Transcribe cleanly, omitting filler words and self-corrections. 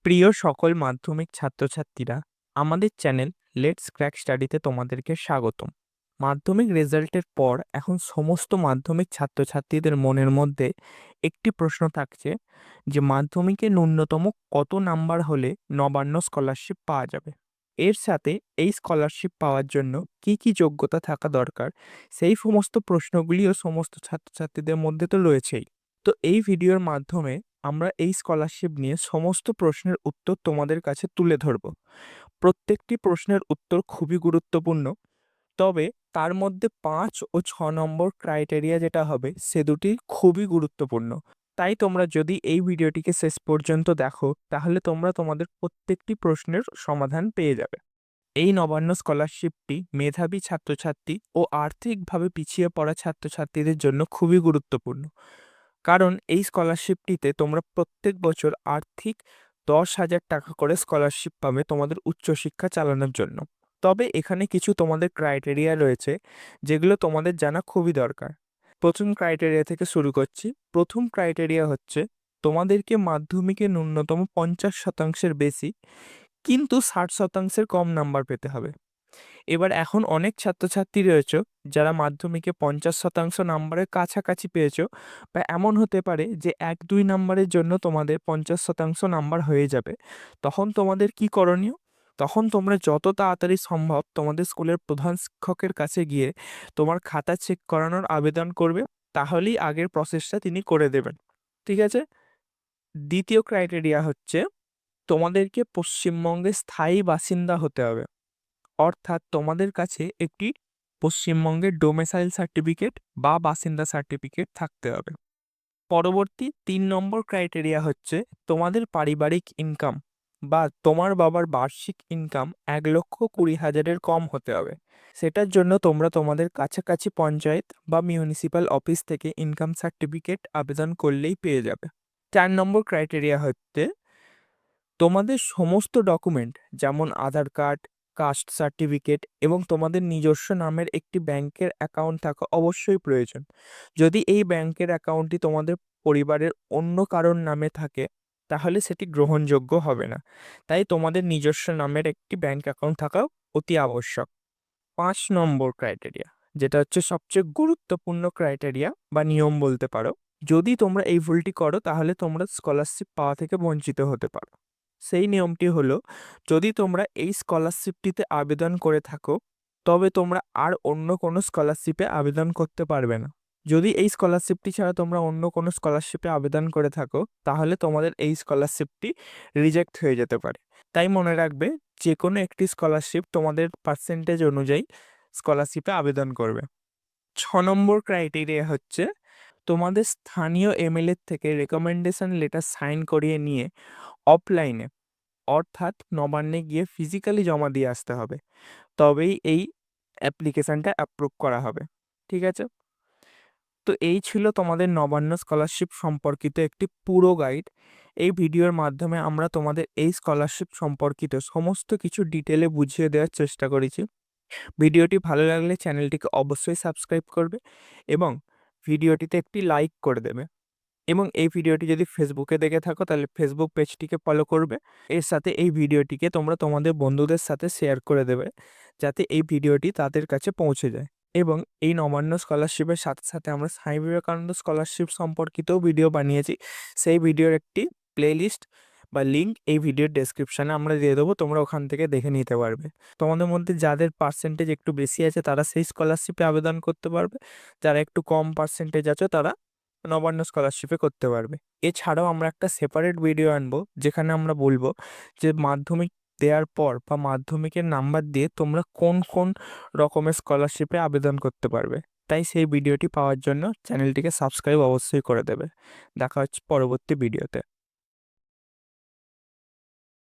প্রিয় সকল মাধ্যমিক ছাত্রছাত্রীরা, আমাদের চ্যানেল লেটস ক্র্যাক স্টাডিতে তোমাদেরকে স্বাগতম। মাধ্যমিক রেজাল্টের পর এখন সমস্ত মাধ্যমিক ছাত্রছাত্রীদের মনের মধ্যে একটি প্রশ্ন থাকছে যে মাধ্যমিকে ন্যূনতম কত নাম্বার হলে নবান্ন স্কলারশিপ পাওয়া যাবে। এর সাথে এই স্কলারশিপ পাওয়ার জন্য কি কি যোগ্যতা থাকা দরকার, সেই সমস্ত প্রশ্নগুলিও সমস্ত ছাত্রছাত্রীদের মধ্যে তো রয়েছেই। তো এই ভিডিওর মাধ্যমে আমরা এই স্কলারশিপ নিয়ে সমস্ত প্রশ্নের উত্তর তোমাদের কাছে তুলে ধরব। প্রত্যেকটি প্রশ্নের উত্তর খুবই গুরুত্বপূর্ণ, তবে তার মধ্যে ৫ ও ৬ নম্বর ক্রাইটেরিয়া যেটা হবে সে দুটি খুবই গুরুত্বপূর্ণ। তাই তোমরা যদি এই ভিডিওটিকে শেষ পর্যন্ত দেখো তাহলে তোমরা তোমাদের প্রত্যেকটি প্রশ্নের সমাধান পেয়ে যাবে। এই নবান্ন স্কলারশিপটি মেধাবী ছাত্রছাত্রী ও আর্থিকভাবে পিছিয়ে পড়া ছাত্রছাত্রীদের জন্য খুবই গুরুত্বপূর্ণ, কারণ এই স্কলারশিপটিতে তোমরা প্রত্যেক বছর আর্থিক ১০,০০০ টাকা করে স্কলারশিপ পাবে তোমাদের উচ্চশিক্ষা চালানোর জন্য। তবে এখানে কিছু তোমাদের ক্রাইটেরিয়া রয়েছে যেগুলো তোমাদের জানা খুবই দরকার। প্রথম ক্রাইটেরিয়া থেকে শুরু করছি। প্রথম ক্রাইটেরিয়া হচ্ছে তোমাদেরকে মাধ্যমিকে ন্যূনতম ৫০% বেশি কিন্তু ৬০% কম নাম্বার পেতে হবে। এবার এখন অনেক ছাত্রছাত্রী রয়েছে যারা মাধ্যমিকে ৫০% নাম্বারের কাছাকাছি পেয়েছো, বা এমন হতে পারে যে ১-২ নাম্বারের জন্য তোমাদের ৫০% নাম্বার হয়ে যাবে। তখন তোমাদের কি করণীয়? তখন তোমরা যত তাড়াতাড়ি সম্ভব তোমাদের স্কুলের প্রধান শিক্ষকের কাছে গিয়ে তোমার খাতা চেক করানোর আবেদন করবে, তাহলেই আগের প্রসেসটা তিনি করে দেবেন। ঠিক আছে? দ্বিতীয় ক্রাইটেরিয়া হচ্ছে তোমাদেরকে পশ্চিমবঙ্গের স্থায়ী বাসিন্দা হতে হবে, অর্থাৎ তোমাদের কাছে একটি পশ্চিমবঙ্গের ডোমেসাইল সার্টিফিকেট বা বাসিন্দা সার্টিফিকেট থাকতে হবে। পরবর্তী ৩ নম্বর ক্রাইটেরিয়া হচ্ছে তোমাদের পারিবারিক ইনকাম বা তোমার বাবার বার্ষিক ইনকাম ১,২০,০০০-এর কম হতে হবে। সেটার জন্য তোমরা তোমাদের কাছাকাছি পঞ্চায়েত বা মিউনিসিপ্যাল অফিস থেকে ইনকাম সার্টিফিকেট আবেদন করলেই পেয়ে যাবে। ৪ নম্বর ক্রাইটেরিয়া হচ্ছে তোমাদের সমস্ত ডকুমেন্ট, যেমন আধার কার্ড, কাস্ট সার্টিফিকেট এবং তোমাদের নিজস্ব নামের একটি ব্যাংকের অ্যাকাউন্ট থাকা অবশ্যই প্রয়োজন। যদি এই ব্যাংকের অ্যাকাউন্টটি তোমাদের পরিবারের অন্য কারোর নামে থাকে তাহলে সেটি গ্রহণযোগ্য হবে না। তাই তোমাদের নিজস্ব নামের একটি ব্যাংক অ্যাকাউন্ট থাকা অতি আবশ্যক। ৫ নম্বর ক্রাইটেরিয়া, যেটা হচ্ছে সবচেয়ে গুরুত্বপূর্ণ ক্রাইটেরিয়া বা নিয়ম বলতে পারো, যদি তোমরা এই ভুলটি করো তাহলে তোমরা স্কলারশিপ পাওয়া থেকে বঞ্চিত হতে পারো। সেই নিয়মটি হলো, যদি তোমরা এই স্কলারশিপটিতে আবেদন করে থাকো তবে তোমরা আর অন্য কোনো স্কলারশিপে আবেদন করতে পারবে না। যদি এই স্কলারশিপটি ছাড়া তোমরা অন্য কোনো স্কলারশিপে আবেদন করে থাকো তাহলে তোমাদের এই স্কলারশিপটি রিজেক্ট হয়ে যেতে পারে। তাই মনে রাখবে, যে কোনো একটি স্কলারশিপ তোমাদের পার্সেন্টেজ অনুযায়ী স্কলারশিপে আবেদন করবে। ৬ নম্বর ক্রাইটেরিয়া হচ্ছে তোমাদের স্থানীয় এমএলএ থেকে রেকমেন্ডেশন লেটার সাইন করিয়ে নিয়ে অফলাইনে, অর্থাৎ নবান্নে গিয়ে ফিজিক্যালি জমা দিয়ে আসতে হবে, তবেই এই অ্যাপ্লিকেশানটা অ্যাপ্রুভ করা হবে। ঠিক আছে? তো এই ছিল তোমাদের নবান্ন স্কলারশিপ সম্পর্কিত একটি পুরো গাইড। এই ভিডিওর মাধ্যমে আমরা তোমাদের এই স্কলারশিপ সম্পর্কিত সমস্ত কিছু ডিটেলে বুঝিয়ে দেওয়ার চেষ্টা করেছি। ভিডিওটি ভালো লাগলে চ্যানেলটিকে অবশ্যই সাবস্ক্রাইব করবে এবং ভিডিওটিতে একটি লাইক করে দেবে। এবং এই ভিডিওটি যদি ফেসবুকে দেখে থাকো তাহলে ফেসবুক পেজটিকে ফলো করবে। এর সাথে এই ভিডিওটিকে তোমরা তোমাদের বন্ধুদের সাথে শেয়ার করে দেবে, যাতে এই ভিডিওটি তাদের কাছে পৌঁছে যায়। এবং এই নবান্ন স্কলারশিপের সাথে সাথে আমরা স্বামী বিবেকানন্দ স্কলারশিপ সম্পর্কিতও ভিডিও বানিয়েছি। সেই ভিডিওর একটি প্লেলিস্ট বা লিঙ্ক এই ভিডিওর ডেসক্রিপশানে আমরা দিয়ে দেবো, তোমরা ওখান থেকে দেখে নিতে পারবে। তোমাদের মধ্যে যাদের পার্সেন্টেজ একটু বেশি আছে তারা সেই স্কলারশিপে আবেদন করতে পারবে, যারা একটু কম পার্সেন্টেজ আছে তারা নবান্ন স্কলারশিপে করতে পারবে। এছাড়াও আমরা একটা সেপারেট ভিডিও আনবো যেখানে আমরা বলবো যে মাধ্যমিক দেওয়ার পর বা মাধ্যমিকের নাম্বার দিয়ে তোমরা কোন কোন রকমের স্কলারশিপে আবেদন করতে পারবে। তাই সেই ভিডিওটি পাওয়ার জন্য চ্যানেলটিকে সাবস্ক্রাইব অবশ্যই করে দেবে। দেখা হচ্ছে পরবর্তী ভিডিওতে।